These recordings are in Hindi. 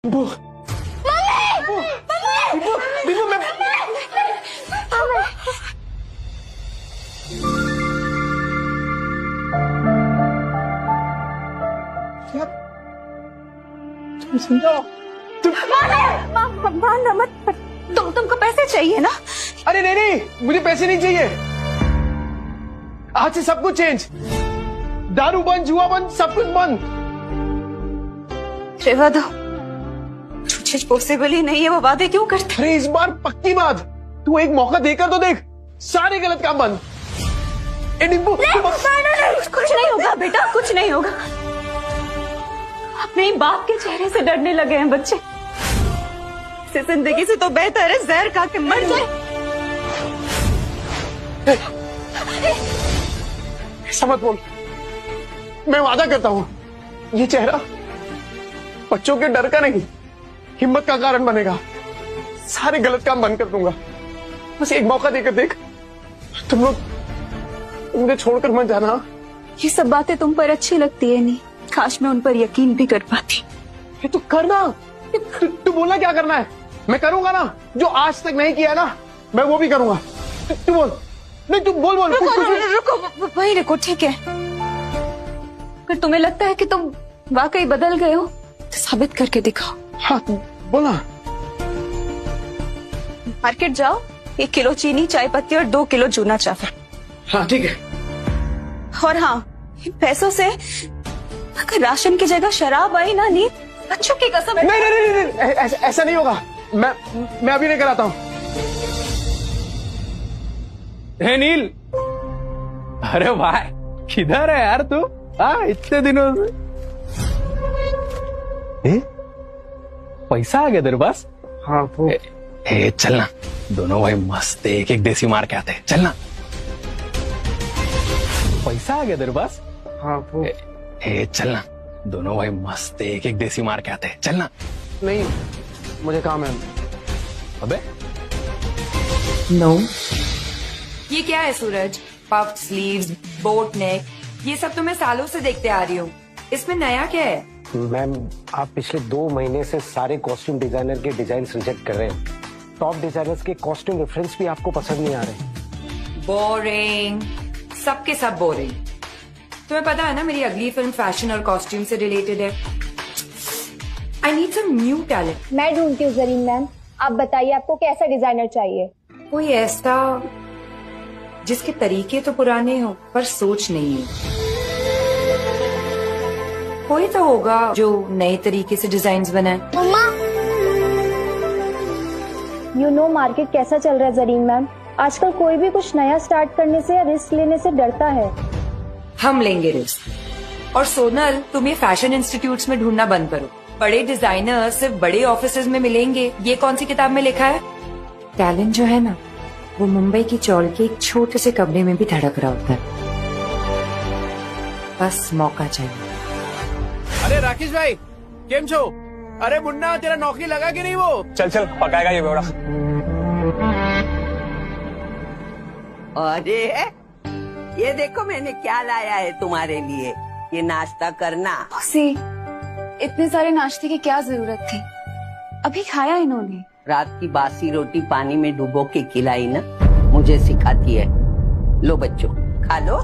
डिम्पू, डिम्पू, मैं क्या तुम समझाओ? मत तुमको पैसे चाहिए ना? अरे नहीं नहीं, मुझे पैसे नहीं चाहिए। आज से सब कुछ चेंज। दारू बंद, जुआ बंद, सब कुछ बंद। रेवा दो, तुझे पॉसिबल ही नहीं है, वो वादे क्यों करते? अरे इस बार पक्की बात, तू एक मौका देकर तो देख। सारे गलत काम बंद। ए डिम्पू, कुछ नहीं होगा बेटा, कुछ नहीं होगा। अपने ही बाप के चेहरे से डरने लगे हैं बच्चे। इस जिंदगी से तो बेहतर है जहर खा के मर जाए। ऐसा मत बोल। मैं वादा करता हूं, ये चेहरा बच्चों के डर का नहीं, हिम्मत का कारण बनेगा। सारे गलत काम बंद कर दूंगा। बस एक मौका देकर देख। तुम लोग मुझे छोड़कर मत जाना। ये सब बातें तुम पर अच्छी लगती है नहीं, काश मैं उन पर यकीन भी कर पाती। ये तू करना। तू बोलना क्या करना है, मैं करूंगा ना। जो आज तक नहीं किया ना, मैं वो भी करूंगा। तू बोल। नहीं तू बोल बोल। रुको वही रुको, ठीक है। अगर तुम्हें लगता है कि तुम वाकई बदल गए हो तो साबित करके दिखाओ। हाँ बोला। मार्केट जाओ, 1 किलो चीनी, चाय पत्ती और 2 किलो चूना चावल। हाँ ठीक है। और हाँ, इन पैसों से अगर राशन की जगह शराब आई ना नीत, बच्चों की कसम। नहीं नहीं नहीं, नहीं, नहीं ऐसा नहीं होगा। मैं अभी लेकर आता हूँ। हे नील, अरे भाई किधर है यार तू? हाँ इतने दिनों से। पैसा आ गया तेरे पास? हाँ वो चलना, दोनों भाई मस्त एक एक देसी मार के आते हैं। चलना। पैसा आ गया तेरे पास? हाँ वो चलना, दोनों भाई मस्त एक एक देसी मार के आते हैं। चलना। नहीं, मुझे काम है। अबे नो ये क्या है सूरज? पफ स्लीव्स, बोट नेक, ये सब तो मैं सालों से देखते आ रही हूँ। इसमें नया क्या है? मैम आप पिछले 2 महीने से सारे कॉस्ट्यूम डिजाइनर के डिजाइन रिजेक्ट कर रहे हैं। टॉप डिजाइनर्स के कॉस्ट्यूम रेफरेंस भी आपको पसंद नहीं आ रहे। बोरिंग, सबके सब बोरिंग। तुम्हें पता है ना मेरी अगली फिल्म फैशन और कॉस्ट्यूम से रिलेटेड है। I need some new talent. मैं ढूंढती हूँ जरीन मैम, आप बताइए आपको कैसा डिजाइनर चाहिए? कोई ऐसा जिसके तरीके तो पुराने हो पर सोच नहीं है। कोई तो होगा जो नए तरीके से डिजाइन्स बनाए। मम्मा, यू नो मार्केट कैसा चल रहा है जरीन मैम? आजकल कोई भी कुछ नया स्टार्ट करने से या रिस्क लेने से डरता है। हम लेंगे रिस्क। और सोनल, तुम ये फैशन इंस्टीट्यूट्स में ढूंढना बंद करो। बड़े डिजाइनर सिर्फ बड़े ऑफिसेज में मिलेंगे, ये कौन सी किताब में लिखा है? टैलेंट जो है ना, वो मुंबई की चौल के एक छोटे से कमरे में भी धड़क रहा होता है। बस मौका चाहिए। अरे राकेश भाई, केम छो? अरे मुन्ना, तेरा नौकरी लगा कि नहीं वो? चल चल, पकाएगा ये बेवड़ा। अरे ये देखो मैंने क्या लाया है तुम्हारे लिए, ये नाश्ता करना। मौसी, इतने सारे नाश्ते की क्या जरूरत थी? अभी खाया इन्होंने। रात की बासी रोटी पानी में डुबो के खिलाई ना, मुझे सिखाती है। लो बच्चों खा लो।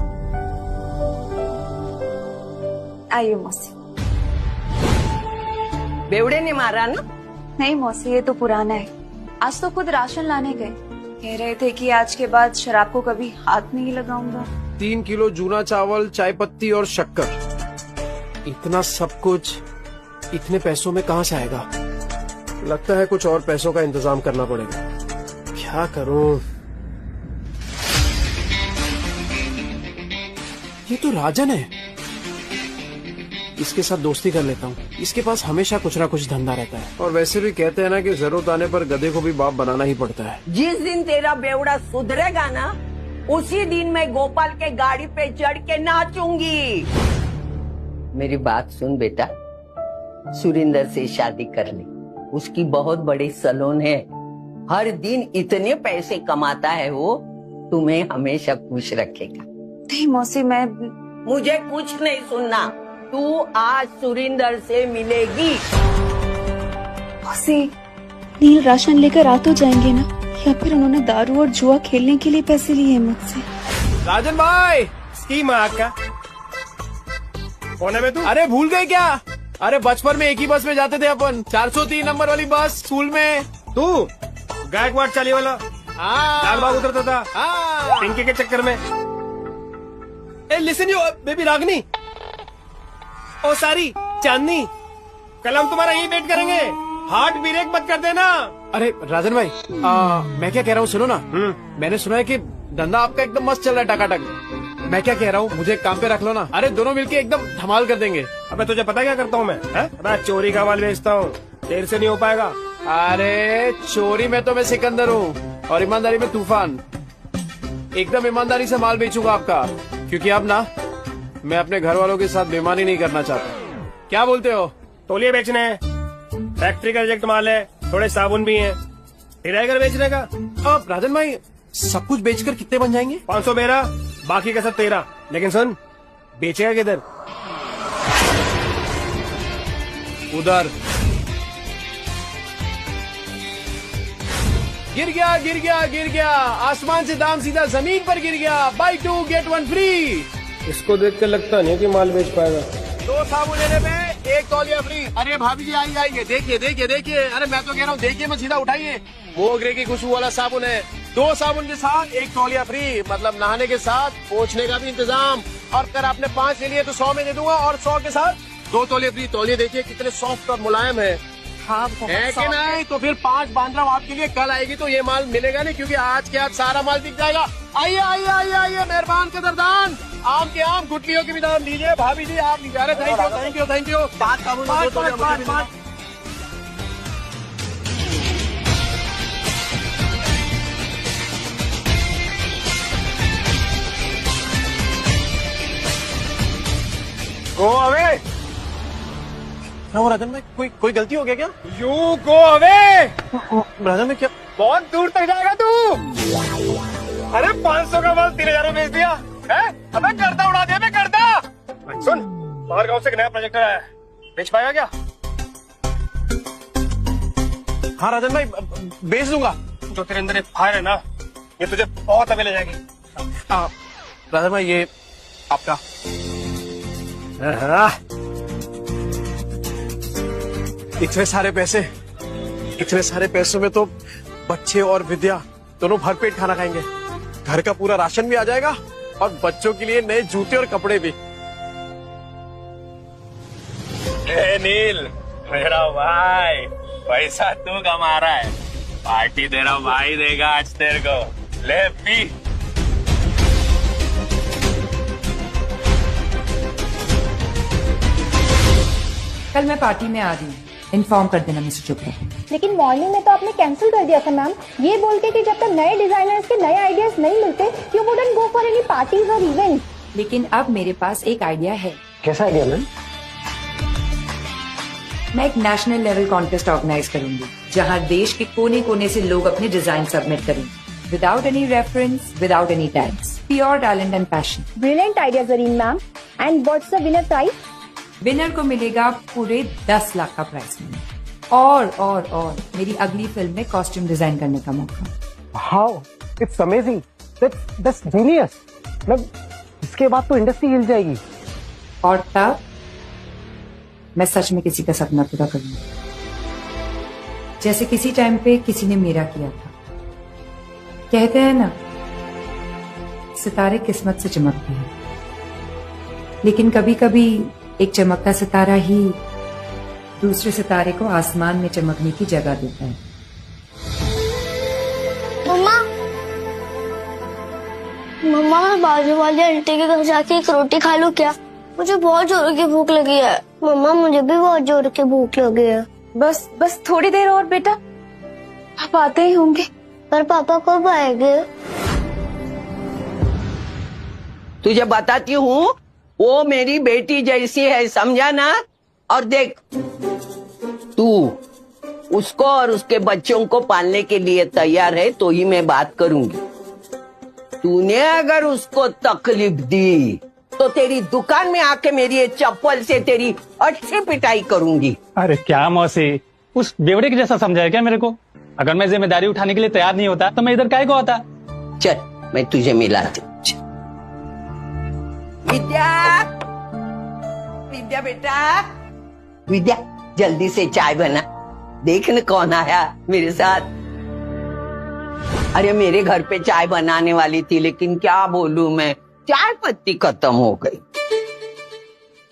आइए मौसी। बेवड़े ने मारा ना? नहीं मौसी, ये तो पुराना है। आज तो खुद राशन लाने गए, कह रहे थे कि आज के बाद शराब को कभी हाथ नहीं लगाऊंगा। 3 किलो जूना चावल, चाय पत्ती और शक्कर। इतना सब कुछ इतने पैसों में कहाँ से आएगा? लगता है कुछ और पैसों का इंतजाम करना पड़ेगा। क्या करूं? ये तो राजन है, इसके साथ दोस्ती कर लेता हूँ। इसके पास हमेशा कुछ ना कुछ धंधा रहता है। और वैसे भी कहते हैं ना कि जरूरत आने पर गधे को भी बाप बनाना ही पड़ता है। जिस दिन तेरा बेवड़ा सुधरेगा ना, उसी दिन मैं गोपाल के गाड़ी पे चढ़ के नाचूंगी। मेरी बात सुन बेटा, सुरिंदर से शादी कर ले। उसकी बहुत बड़ी सैलून है, हर दिन इतने पैसे कमाता है वो, तुम्हें हमेशा खुश रखेगा। नहीं मौसी, मैं मुझे कुछ नहीं सुनना। तू आज सुरिंदर से मिलेगी। से नील राशन लेकर आ तो जाएंगे ना, या फिर उन्होंने दारू और जुआ खेलने के लिए पैसे लिए हैं मुझसे? राजन भाई, की माँ का कौन है बे तू? अरे भूल गए क्या? अरे बचपन में एक ही बस में जाते थे अपन, 403 नंबर वाली बस स्कूल में। तू गायकवाड़ चाली वाला लाल बाग उतरता था हाँ। पिंकी के चक्कर में। ए लिसन यू बेबी रागनी, ओ सारी चांदनी, कल हम तुम्हारा यही वेट करेंगे, हार्ट ब्रेक मत कर देना। अरे राजन भाई, मैं क्या कह रहा हूँ सुनो ना। मैंने सुना है कि धंधा आपका एकदम मस्त चल रहा है टकाटक। मैं क्या कह रहा हूँ, मुझे काम पे रख लो ना। अरे दोनों मिलके एकदम धमाल कर देंगे। अबे तुझे पता क्या करता हूँ मैं? अबे चोरी का माल बेचता हूँ, तेरे से नहीं हो पाएगा। अरे चोरी में तो मैं सिकंदर हूँ और ईमानदारी में तूफान। एकदम ईमानदारी से माल बेचूंगा आपका, क्योंकि अब ना मैं अपने घर वालों के साथ बेईमानी नहीं करना चाहता। क्या बोलते हो? तौलिए बेचने हैं, फैक्ट्री का रिजेक्ट माल है, थोड़े साबुन भी हैं, तेरा घर बेचने का। अब राजन भाई, सब कुछ बेचकर कितने बन जाएंगे? 500 मेरा, बाकी का सब तेरा। लेकिन सुन, बेचेगा किधर? उधर। गिर गया गिर गया गिर गया, आसमान से दाम सीधा जमीन पर गिर गया। Buy 2 get 1 free. इसको देख कर लगता नहीं कि माल बेच पाएगा। 2 साबुन लेने में 1 तौलिया फ्री। अरे भाभी जी आई आइए, देखिए देखिए देखिए। अरे मैं तो कह रहा हूँ देखिए मत, सीधा उठाइए। मोगरे की खुशबू वाला साबुन है, 2 साबुन के साथ 1 तौलिया फ्री। मतलब नहाने के साथ पोंछने का भी इंतजाम। और अगर आपने 5 ले लिए तो 100 में दे दूंगा, और 100 के साथ 2 तौलिया फ्री। तौलिए देखिए कितने सॉफ्ट और मुलायम है। हाँ है कि नहीं? तो फिर 5 बांध रहा हूँ आपके लिए। कल आएगी तो ये माल मिलेगा नहीं, क्योंकि आज के आज सारा माल बिक जाएगा। आइए आइए आइए आइए, मेहरबान कदरदान। आम के आम, गुटलियों के भी दाम लीजिए। भाभी जी आप लीजिए। अरे thank you thank you thank you. 5 साबुन, 2 तौलिया मुझे भी देना। गो अवे, क्या हुआ राजन भाई? कोई गलती हो गया क्या? You go away. राजन भाई क्या? बहुत दूर तक जाएगा तू। अरे 500 का माल 3000 में बेच दिया है? अबे गर्दा उड़ा दिया, मैं गर्दा। सुन, बाहर गांव से एक नया प्रोजेक्टर आया है, बेच पाएगा क्या? हाँ राजन भाई, बेच दूंगा। जो तेरे अंदर एक फायर है ना, ये तुझे बहुत आगे ले जाएगी। राजन भाई ये आपका। इतने सारे पैसों में तो बच्चे और विद्या दोनों भरपेट खाना खाएंगे। घर का पूरा राशन भी आ जाएगा और बच्चों के लिए नए जूते और कपड़े भी। ए नील, मेरा भाई, पैसा तू कमा रहा है, पार्टी तेरा भाई देगा आज तेरे को। ले पी। कल मैं पार्टी में आ रही हूँ, इन्फॉर्म कर देना मिस्टर चोपड़ा। लेकिन मॉर्निंग में तो आपने कैंसिल कर दिया था मैम, ये बोल के कि जब तक नए डिजाइनर्स के नए आइडियाज नहीं मिलते you wouldn't go for any parties और इवेंट। लेकिन अब मेरे पास एक आइडिया है। कैसा आइडिया मैम? मैं एक नेशनल लेवल कॉन्टेस्ट ऑर्गेनाइज करूंगी, जहां देश के कोने कोने से लोग अपने डिजाइन सबमिट करेंगे, without any reference, without any tags, pure talent and passion. Brilliant idea Zareen ma'am. And what's the winner prize? Winner को मिलेगा पूरे 10 लाख का प्राइज मनी, और मेरी अगली फिल्म में कॉस्ट्यूम डिजाइन करने का मौका। How it's amazing, that's genius. मतलब इसके बाद तो इंडस्ट्री हिल जाएगी। और तब मैं सच में किसी का सपना पूरा करूंगी, जैसे किसी टाइम पे किसी ने मेरा किया था। कहते हैं ना, सितारे किस्मत से चमकते हैं, लेकिन कभी कभी एक चमकता सितारा ही दूसरे सितारे को आसमान में चमकने की जगह देता है। मम्मा, मैं बाजू वाले आंटी के घर जाके एक रोटी खा लूं क्या? मुझे बहुत जोर की भूख लगी है। मम्मा, मुझे भी बहुत जोर की भूख लगी है। बस थोड़ी देर और बेटा, आप आते ही होंगे। पर पापा कब आएंगे? तुझे बताती हूँ, वो मेरी बेटी जैसी है, समझा ना? और देख, तू उसको और उसके बच्चों को पालने के लिए तैयार है तो ही मैं बात करूंगी। तूने अगर उसको तकलीफ दी तो तेरी दुकान में आके मेरी ये चप्पल से तेरी अच्छी पिटाई करूंगी। अरे क्या मौसी, उस बेवड़े के जैसा समझा है क्या मेरे को? अगर मैं जिम्मेदारी उठाने के लिए तैयार नहीं होता तो मैं इधर काहे को आता? चल मैं तुझे मिलाती हूँ। विद्या, विद्या बेटा, विद्या जल्दी से चाय बना। देख न कौन आया मेरे साथ। अरे मेरे घर पे चाय बनाने वाली थी, लेकिन क्या बोलूं मैं, चाय पत्ती खत्म हो गई।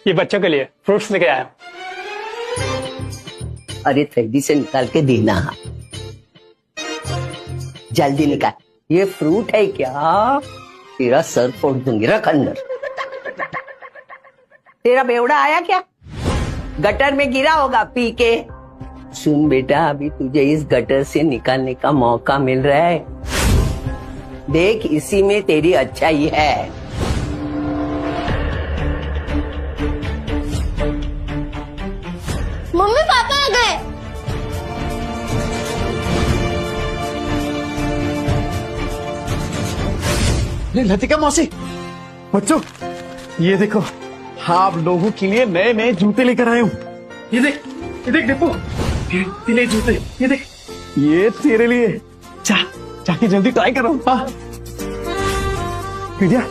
ये बच्चों के लिए फ्रूट्स लेके आया। अरे थैली से निकाल के देना, जल्दी निकाल। ये फ्रूट है क्या? तेरा सर फोड़ दूंगी, रख अंदर। तेरा बेवड़ा आया क्या? गटर में गिरा होगा पी के। सुन बेटा, अभी तुझे इस गटर से निकालने का मौका मिल रहा है। देख, इसी में तेरी अच्छाई है। मम्मी पापा आ गए। लतिका मौसी, बच्चों ये देखो, आप लोगों के लिए नए नए जूते लेकर आए हूँ। ये देख डिप्पू, ये ले जूते, ये देख, ये तेरे लिए। जाके जल्दी ट्राई करो। हाँ विद्या,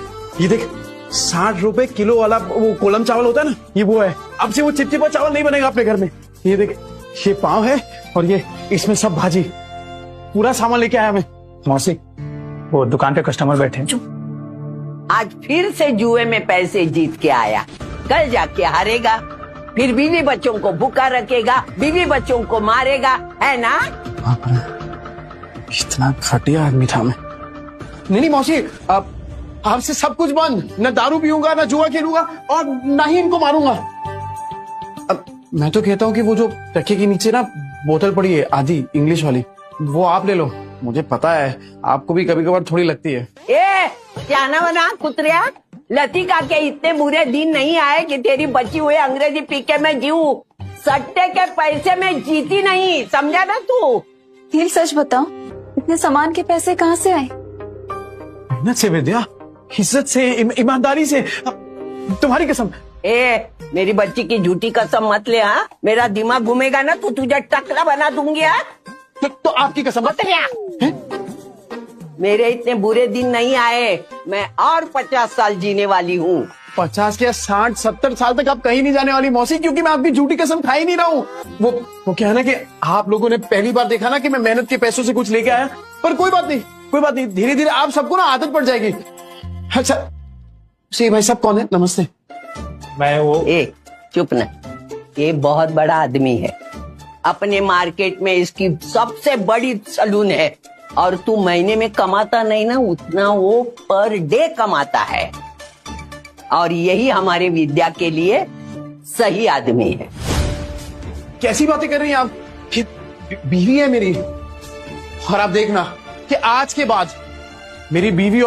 ये देख 60 रुपए किलो वाला वो कोलम चावल होता है ना, ये वो है। अब से वो चिपचिपा चावल नहीं बनेगा अपने घर में। ये देख, ये पाव है और ये इसमें सब भाजी, पूरा सामान लेके आया मैं। मौसी, वो दुकान पे कस्टमर बैठे हैं। आज फिर से जुए में पैसे जीत के आया, कल जाके हारेगा, फिर बीवी बच्चों को भूखा रखेगा, बीवी बच्चों को मारेगा, है ना? इतना घटिया आदमी था मैं। नहीं मौसी, अब आपसे सब कुछ बंद। न दारू पीऊंगा, न जुआ खेलूंगा और न ही इनको मारूंगा। अब मैं तो कहता हूँ कि वो जो तकिए के नीचे ना बोतल पड़ी है आधी इंग्लिश वाली, वो आप ले लो। मुझे पता है आपको भी कभी कभार थोड़ी लगती है। क्या ना बना कुतरिया, लतिका के इतने बुरे दिन नहीं आए कि तेरी बची हुई अंग्रेजी पी के मैं जीऊं। सट्टे के पैसे में जीती नहीं, समझा ना तू? नील सच बताओ, इतने सामान के पैसे कहाँ से आए? मेहनत से विद्या, इज्जत से, ईमानदारी से। तुम्हारी कसम। मेरी बच्ची की झूठी कसम मत ले। हाँ, मेरा दिमाग घूमेगा ना तो तुझे टकला बना दूंगी। हाँ, तो आपकी कसम मत। मेरे इतने बुरे दिन नहीं आए, मैं और 50 साल जीने वाली हूँ। 50 क्या 60 70 साल तक आप कहीं नहीं जाने वाली मौसी, क्योंकि मैं आपकी झूठी कसम खा ही नहीं रहा हूँ। वो क्या है ना कि आप लोगों ने पहली बार देखा ना कि मैं मेहनत के पैसों से कुछ लेके आया, पर कोई बात नहीं, धीरे धीरे आप सबको ना आदत पड़ जाएगी। अच्छा सी भाई साहब कौन है? नमस्ते। मैं वो चुप ना, ये बहुत बड़ा आदमी है, अपने मार्केट में इसकी सबसे बड़ी सलून है, और तू महीने में कमाता नहीं ना उतना वो पर डे कमाता है, और यही हमारे विद्या के लिए सही आदमी है। कैसी बातें कर रही हैं आप? बीवी है मेरी, और आप देखना कि आज के बाद मेरी बीवी